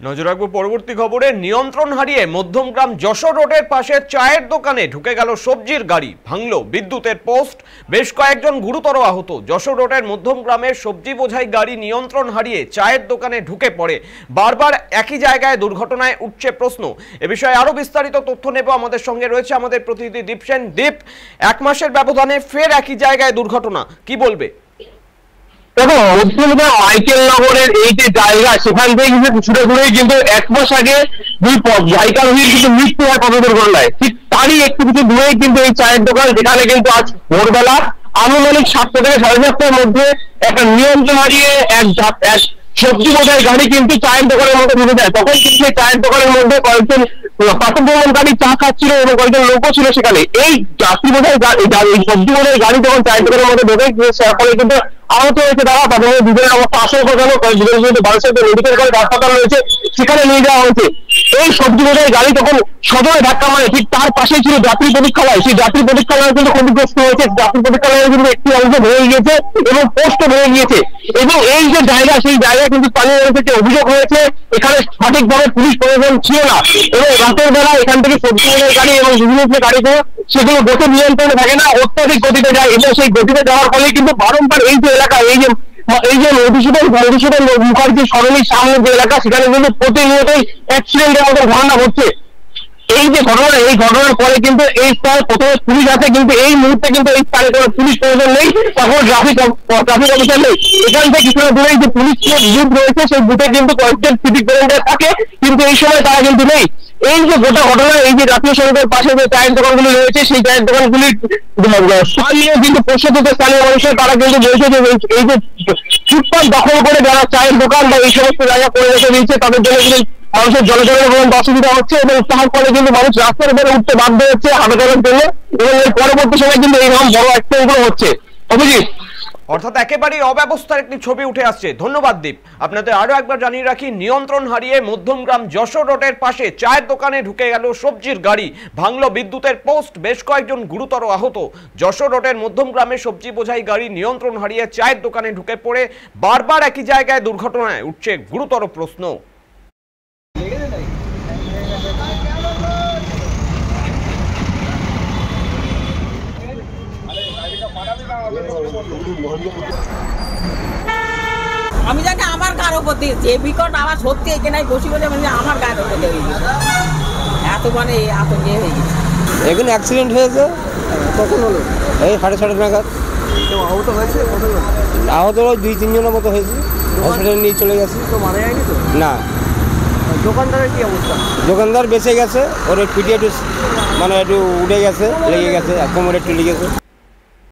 নজর রাখবো পরবর্তী খবরে। নিয়ন্ত্রণ হারিয়ে মধ্যমগ্রাম যশোর রোডের পাশে চায়ের দোকানে ঢুকে গেল সবজির গাড়ি, ভাঙল বিদ্যুতের পোস্ট, বেশ কয়েকজন গুরুতর আহত। যশোর রোডের মধ্যমগ্রামের সবজি বোঝাই গাড়ি নিয়ন্ত্রণ হারিয়ে চায়ের দোকানে ঢুকে পড়ে। বারবার একই জায়গায় দুর্ঘটনায় উঠছে প্রশ্ন। এ বিষয়ে আরো বিস্তারিত তথ্য নেব। আমাদের সঙ্গে রয়েছে আমাদের প্রতিনিধি দীপ সেন। দীপ, এক মাসের ব্যবধানে ফের একই জায়গায় দুর্ঘটনা, কি বলবে? দেখো, মধ্যমগ্রাম মাইকেল নগরের এই যে জায়গা, সেখান থেকে কিন্তু কিছুটা দূরেই কিন্তু এক মাস আগে দুই বাইকার কিন্তু মৃত্যু হয় পথ দুর্ঘটনায়। ঠিক তারই একটু কিছু দূরেই কিন্তু এই চায়ের দোকান, যেখানে কিন্তু আজ ভোরবেলা আনুমানিক 7টা থেকে 7:30টার মধ্যে একটা নিয়ন্ত্রণ হারিয়ে এক সবজি বোঝাই গাড়ি কিন্তু চায়ের দোকানের মধ্যে ঢুকে যায়। তখন কিন্তু সেই চায়ের দোকানের মধ্যে কয়েকজন পাথর ভ্রমণকারী চা খাচ্ছিল এবং কয়েকজন লোকও ছিল সেখানে। এই যাত্রী বোঝাই সবজি বোঝাই গাড়ি যখন চায়ের দোকানের মধ্যে ঢোকে, ফলে কিন্তু আহত হয়েছে তারা। তাদের দুজনের অবস্থা আশঙ্কাজনক। দুজনের কিন্তু বারাসাতে মেডিকেল কলেজ হাসপাতাল রয়েছে, সেখানে নিয়ে যাওয়া হয়েছে। এই সবজি বোঝাই গাড়ি তখন সদরে ধাক্কা মারে, ঠিক তার পাশেই ছিল যাত্রী প্রতীক্ষালয়। সেই যাত্রী প্রতীক্ষালয় কিন্তু ক্ষতিগ্রস্ত হয়েছে। যাত্রী প্রতীক্ষালয়ে কিন্তু একটি অংশ ভেঙে গিয়েছে এবং পোস্টও ভেঙে গিয়েছে। এবং এই যে জায়গা, সেই জায়গায় কিন্তু স্থানীয় থেকে অভিযোগ হয়েছে এখানে সঠিকভাবে পুলিশ প্রশাসন ছিল না, এবং রাতের বেলা এখান থেকে সবজি বোঝাই গাড়ি এবং বিভিন্ন যে গাড়িগুলো সেগুলো গতি নিয়ন্ত্রণে থাকে না, অত্যাধিক গতিতে যায়। এবং সেই গতিতে যাওয়ার ফলে কিন্তু বারংবার এই যে এলাকা, এই যে মধুসূদন মুখার্জি সরণির সামনে যে এলাকা, সেখানে কিন্তু প্রতিনিয়তই অ্যাক্সিডেন্টের মতো ঘটনা ঘটছে। এই যে ঘটনা, এই ঘটনার পরে কিন্তু এই স্থানে প্রথমে পুলিশ আছে, কিন্তু এই মুহূর্তে কিন্তু এই স্থানে কোনো পুলিশ প্রশাসন নেই, তখন ট্রাফিক অফিসার নেই। এখান থেকে কিছুটা দূরে যে পুলিশ বুথ রয়েছে, সেই বুথে কিন্তু কয়েকজন সিভিক ভলেন্টিয়ার থাকে, কিন্তু এই সময় তারা কিন্তু নেই। এই যে গোটা ঘটনা, এই যে জাতীয় সড়কের পাশে যে চায়ের দোকানগুলি রয়েছে, সেই চায়ের দোকানগুলির স্থানীয় কিন্তু প্রশাসিত স্থানীয় মানুষের তারা কিন্তু বলছে যে এই যে ফুটপাত দখল করে যারা চায়ের দোকান বা এই সমস্ত জায়গা করে রেখে দিয়েছে, তাদের জন্য কিন্তু মানুষের জনজীবনের অসুবিধা হচ্ছে, এবং তার ফলে কিন্তু মানুষ রাস্তার উপরে উঠতে বাধ্য হচ্ছে হাঁটাচলার জন্য, এবং এর পরবর্তী সময় কিন্তু এইরকম বড় অ্যাক্সিডেন্টগুলো হচ্ছে। অভিজিৎ, অর্থাৎ একেবারেই অব্যবস্থার একটি ছবি উঠে আসছে। ধন্যবাদ দীপ। আপনাদের আরো একবার জানিয়ে রাখি, নিয়ন্ত্রণ হারিয়ে মধ্যমগ্রাম যশোর রোডের পাশে চায়ের দোকানে ঢুকে গেল সবজির গাড়ি, ভাঙল বিদ্যুতের পোস্ট, বেশ কয়েকজন গুরুতর আহত। যশোর রোডের মধ্যমগ্রামে সবজি বোঝাই গাড়ি নিয়ন্ত্রণ হারিয়ে চায়ের দোকানে ঢুকে পড়ে বারবার একই জায়গায় দুর্ঘটনায় উঠছে গুরুতর প্রশ্ন। আমি জানি আমার গায়ের উপর দিয়েছে এই বিকট আওয়াজ, সত্যি এখানে বসি বলে মানে আমার গায়ের উপর দিয়ে এত মানে এত ইয়ে হয়ে গেছে। এখানে অ্যাক্সিডেন্ট হয়েছে। কখন হলো? এই 6:30 নাগাদ। আহত হয়েছে? আহত 2-3 জনের মতো হয়েছে, হসপিটালে নিয়ে চলে গেছে। তো মারা যায়নি তো? না। দোকানদারের কি অবস্থা? দোকানদার বেঁচে গেছে, ওর পিঠে একটু মানে একটু উঠে গেছে, লেগে গেছে, কোমরে একটু লেগেছে।